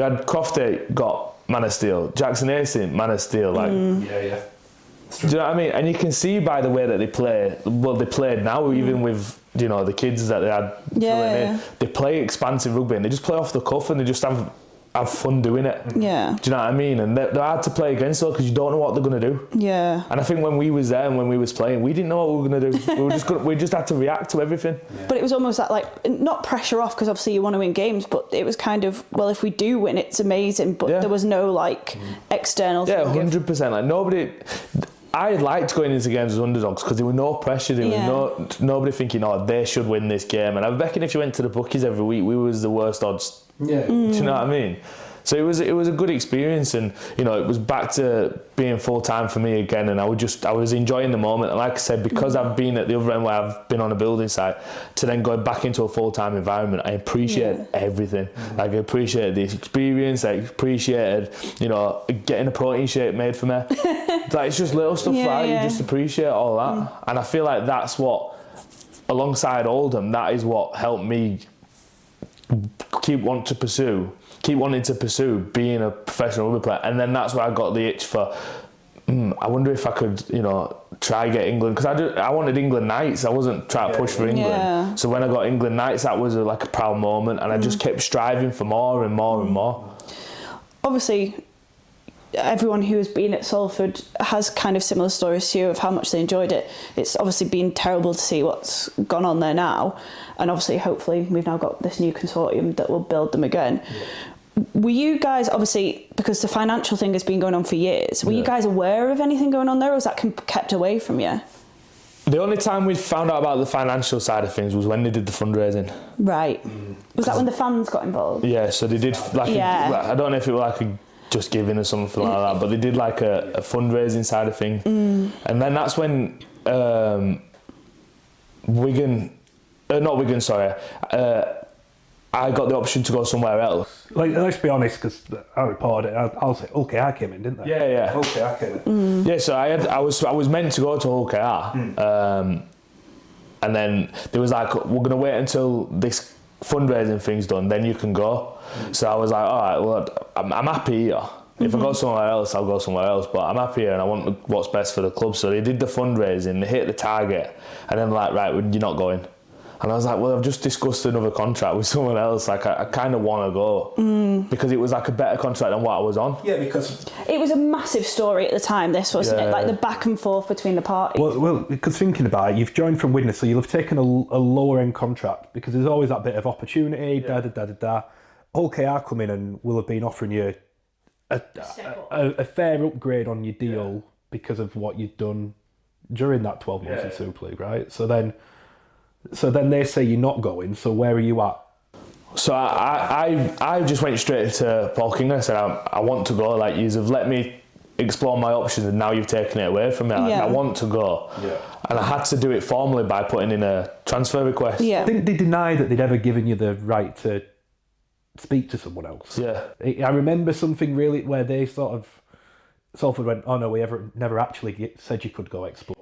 had Crofty got Man of Steel, Jackson Hastings Man of Steel, like. Do you know what I mean? And you can see by the way that they play. Well, they played now, even with the kids that they had filling in. They play expansive rugby and they just play off the cuff and they just have fun doing it. Yeah. Do you know what I mean? And they're hard to play against though, because you don't know what they're going to do. Yeah. And I think when we was there and when we was playing, we didn't know what we were going to do. we just had to react to everything. Yeah. But it was almost that, like, not pressure off, because obviously you want to win games, but it was kind of, well, if we do win, it's amazing. But there was no like external. Yeah, 100%. Like nobody. I liked going into games as underdogs because there was no pressure. There was nobody thinking, oh, they should win this game. And I reckon if you went to the bookies every week, we was the worst odds. Yeah. Do you know what I mean? So it was a good experience, and it was back to being full time for me again. And I was enjoying the moment. And like I said, because I've been at the other end where I've been on a building site, to then go back into a full time environment, I appreciate everything. Like I appreciated the experience. I appreciated getting a protein shake made for me. Like it's just little stuff like you just appreciate all that. And I feel like that's what, alongside Oldham, that is what helped me keep wanting to pursue being a professional rugby player. And then that's where I got the itch for, I wonder if I could, try get England, because I wanted England nights. I wasn't trying to push for England. Yeah. So when I got England nights, that was like a proud moment, and I just kept striving for more and more and more. Obviously, everyone who has been at Salford has kind of similar stories to you of how much they enjoyed it. It's obviously been terrible to see what's gone on there now, and obviously hopefully we've now got this new consortium that will build them again. Were you guys, obviously, because the financial thing has been going on for years, were you guys aware of anything going on there, or was that kept away from you? The only time we found out about the financial side of things was when they did the fundraising. Right. Was that when the fans got involved? Yeah, so they did I don't know if it was like a just giving or something like that, but they did like a fundraising side of things. And then that's when I got the option to go somewhere else. Like, let's be honest, because I reported it. I'll say OKR came in, didn't they? Yeah. OKR came in. Yeah, so I was meant to go to OKR, and then there was like, we're gonna wait until this fundraising thing's done, then you can go. So I was like, all right, well, I'm happy here. If I go somewhere else, I'll go somewhere else, but I'm happy here and I want what's best for the club. So they did the fundraising, they hit the target, and then like, right, you're not going. And I was like, well, I've just discussed another contract with someone else. Like, I kind of want to go because it was like a better contract than what I was on. Yeah, because it was a massive story at the time, this, wasn't it? Like the back and forth between the parties. Well, because thinking about it, you've joined from Widnes, so you'll have taken a lower end contract because there's always that bit of opportunity, OKR come in and will have been offering you a fair upgrade on your deal because of what you've done during that 12 months in Super League, right? So then they say you're not going, so where are you at? So I just went straight to Paul King and I said, I want to go, like, you've let me explore my options and now you've taken it away from me. I want to go. Yeah. And I had to do it formally by putting in a transfer request. I think they denied that they'd ever given you the right to speak to someone else. Yeah. I remember something really where they Salford went, oh no, we never actually said you could go explore.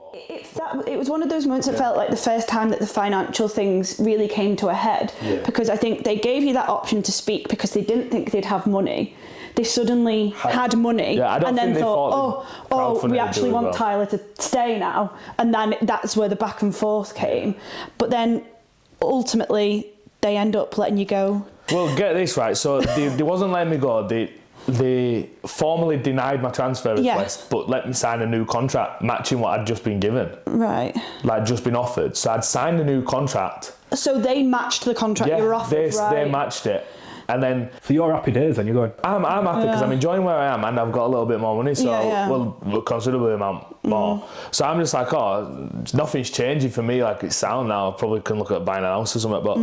It was one of those moments that felt like the first time that the financial things really came to a head, because I think they gave you that option to speak because they didn't think they'd have money. They suddenly had money and then thought, we actually want Tyler to stay now. And then that's where the back and forth came. But then ultimately they end up letting you go. Well, get this right. So they wasn't letting me go. They formally denied my transfer request, but let me sign a new contract matching what I'd just been given. Right. Like, just been offered. So I'd signed a new contract. So they matched the contract you were offered, they matched it. And then... So you're happy days then, you're going... I'm happy because I'm enjoying where I am and I've got a little bit more money, so, well, considerably amount more. So I'm just like, nothing's changing for me, like it's sound now. I probably can look at buying an house or something, but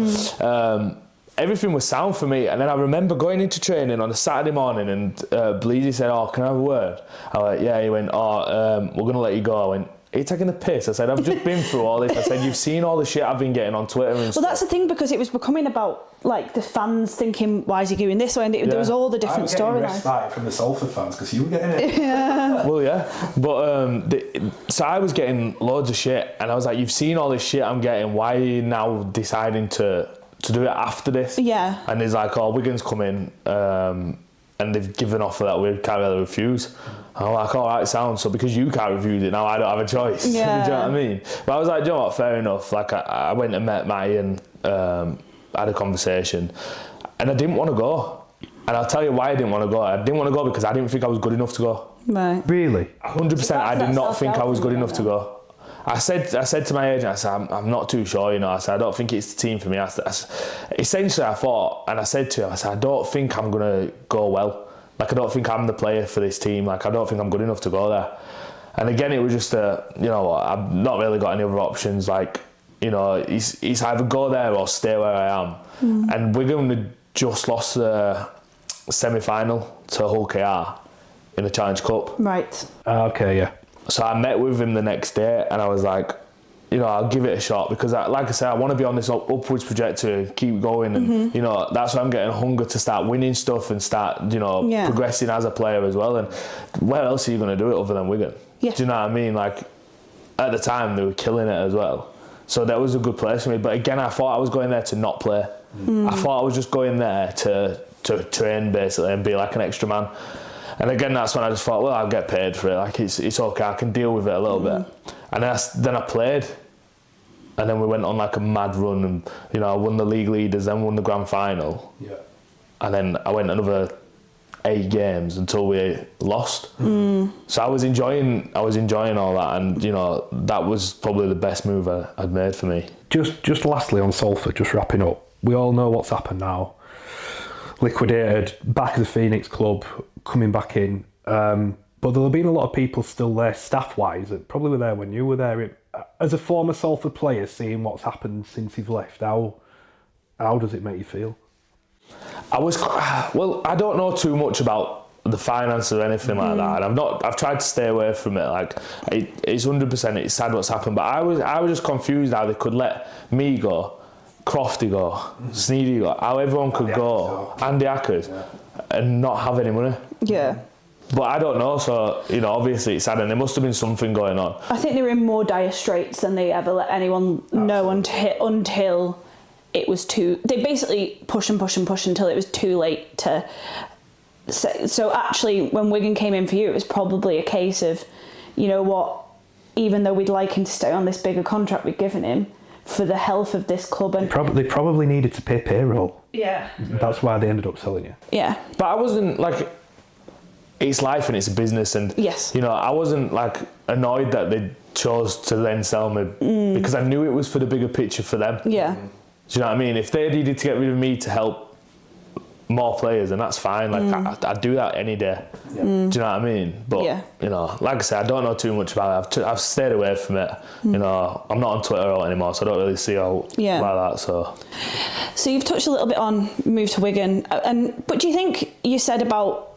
everything was sound for me. And then I remember going into training on a Saturday morning and Bleezy said, can I have a word? I was like, yeah. He went, we're going to let you go. I went, are you taking the piss? I said, I've just been through all this. I said, you've seen all the shit I've been getting on Twitter and stuff. Well, that's the thing, because it was becoming about like the fans thinking, why is he doing this? And there was all the different storylines. I was getting from the Salford fans because you were getting it. Yeah. Well, yeah. But so I was getting loads of shit and I was like, you've seen all this shit I'm getting. Why are you now deciding to do it after this? Yeah. And he's like, Wigan's coming and they've given offer that we can't really refuse. I'm like, all right, sound. So because you can't refuse it, now I don't have a choice. Yeah. Do you know what I mean? But I was like, do you know what, fair enough. Like I went and met Matty and had a conversation and I didn't want to go. And I'll tell you why I didn't want to go. I didn't want to go because I didn't think I was good enough to go. Right. Really? 100%. I did not think I was good enough to go. I said to my agent, I said, I'm not too sure, you know. I said, I don't think it's the team for me. Essentially, I thought, and I said to him, I said, I don't think I'm going to go well. Like, I don't think I'm the player for this team. Like, I don't think I'm good enough to go there. And again, it was just you know, I've not really got any other options. Like, you know, it's either go there or stay where I am. And Wigan had just lost the semi-final to Hull KR in the Challenge Cup. Right. Okay, yeah. So I met with him the next day and I was like, you know, I'll give it a shot because, like I said, I want to be on this upwards trajectory, keep going. And, you know, that's why I'm getting hunger to start winning stuff and start, you know, progressing as a player as well. And where else are you going to do it other than Wigan? Yeah. Do you know what I mean? Like, at the time, they were killing it as well. So that was a good place for me. But again, I thought I was going there to not play. I thought I was just going there to train, basically, and be like an extra man. And again, that's when I just thought, well, I'll get paid for it. Like, it's okay, I can deal with it a little bit. And then I played. And then we went on like a mad run and, you know, I won the league leaders, then won the grand final. Yeah. And then I went another 8 games until we lost. So I was enjoying all that, and, you know, that was probably the best move I'd made for me. Just lastly on Salford, just wrapping up. We all know what's happened now. Liquidated, back as a Phoenix club, coming back in. But there'll have been a lot of people still there, staff-wise, that probably were there when you were there. As a former Salford player, seeing what's happened since you've left, how does it make you feel? I don't know too much about the finances or anything like that, and I've tried to stay away from it. Like, it's 100%, it's sad what's happened, but I was just confused how they could let me go, Crofty go, Sneedy go, how everyone could go, Andy Ackers, and not have any money. Yeah. But I don't know, so, you know, obviously it's sad, and there must have been something going on. I think they were in more dire straits than they ever let anyone know until it was they basically push until it was too late to... So actually, when Wigan came in for you, it was probably a case of, you know what, even though we'd like him to stay on this bigger contract we've given him, for the health of this club... and They probably needed to pay payroll. Yeah. That's why they ended up selling you. Yeah. But I wasn't, like... It's life and it's a business, and yes, you know, I wasn't like annoyed that they chose to then sell me because I knew it was for the bigger picture for them. Yeah. Do you know what I mean? If they needed to get rid of me to help more players, then that's fine. Like I'd do that any day. Yeah. Do you know what I mean? But you know, like I said, I don't know too much about it. I've stayed away from it. You know, I'm not on Twitter anymore, so I don't really see how like that. So you've touched a little bit on move to Wigan, but do you think you said about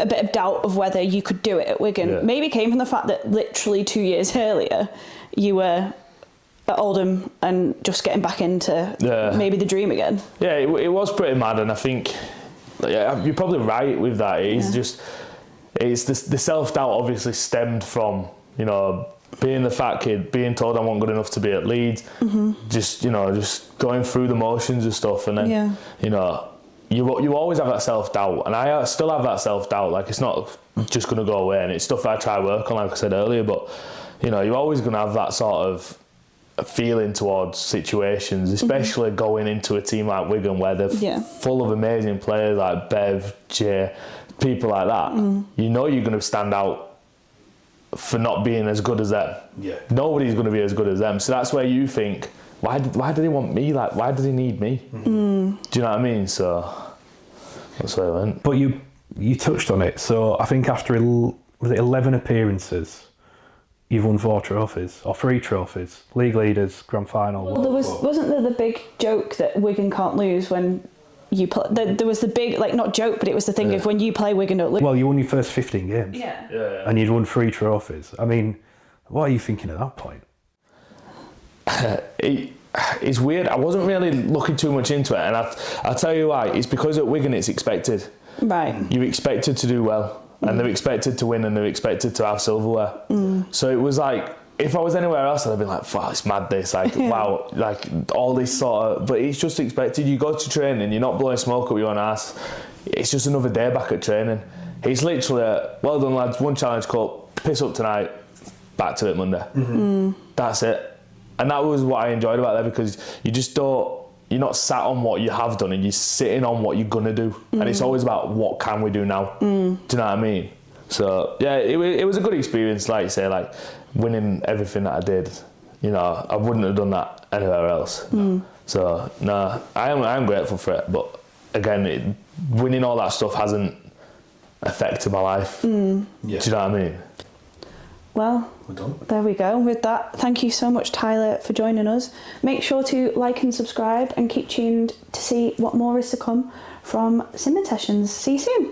a bit of doubt of whether you could do it at Wigan maybe came from the fact that literally 2 years earlier you were at Oldham and just getting back into maybe the dream again? Yeah, it was pretty mad, and I think you're probably right with that. It's the self-doubt obviously stemmed from, you know, being the fat kid, being told I wasn't good enough to be at Leeds, just going through the motions and stuff, and then you know, you always have that self-doubt, and I still have that self-doubt. Like, it's not just going to go away, and it's stuff I try to work on, like I said earlier, but you know, you're always going to have that sort of feeling towards situations, especially going into a team like Wigan where they're full of amazing players like Bev, Jay, people like that. You know you're going to stand out for not being as good as them. Nobody's going to be as good as them, so that's where you think, why do they want me? Like, why do they need me? Do you know what I mean? So that's where I went. But you touched on it. So I think after was it 11 appearances, you've won 4 trophies or 3 trophies, league leaders, grand final. Well, wasn't there the big joke that Wigan can't lose when you play? There was the big, like, not joke, but it was the thing of when you play Wigan don't lose. Well, you won your first 15 games. Yeah. And you'd won 3 trophies. I mean, what are you thinking at that point? It's weird. I wasn't really looking too much into it, and I'll tell you why. It's because at Wigan it's expected. Right. You're expected to do well, and they're expected to win, and they're expected to have silverware. So it was like, if I was anywhere else, I'd have been like, "Wow, it's mad!" This, like, wow, like all this sort of. But it's just expected. You go to training, you're not blowing smoke up your own ass. It's just another day back at training. It's literally well done, lads. One challenge cup, piss up tonight, back to it Monday. That's it. And that was what I enjoyed about that, because you just don't, you're not sat on what you have done, and you're sitting on what you're gonna do. And it's always about what can we do now. Do you know what I mean? So yeah, it was a good experience. Like you say, like winning everything that I did. You know, I wouldn't have done that anywhere else. So no, I am grateful for it. But again, winning all that stuff hasn't affected my life. Do you know what I mean? Well, we're done. There we go. With that, thank you so much, Tyler, for joining us. Make sure to like and subscribe, and keep tuned to see what more is to come from Simmon Sessions. See you soon.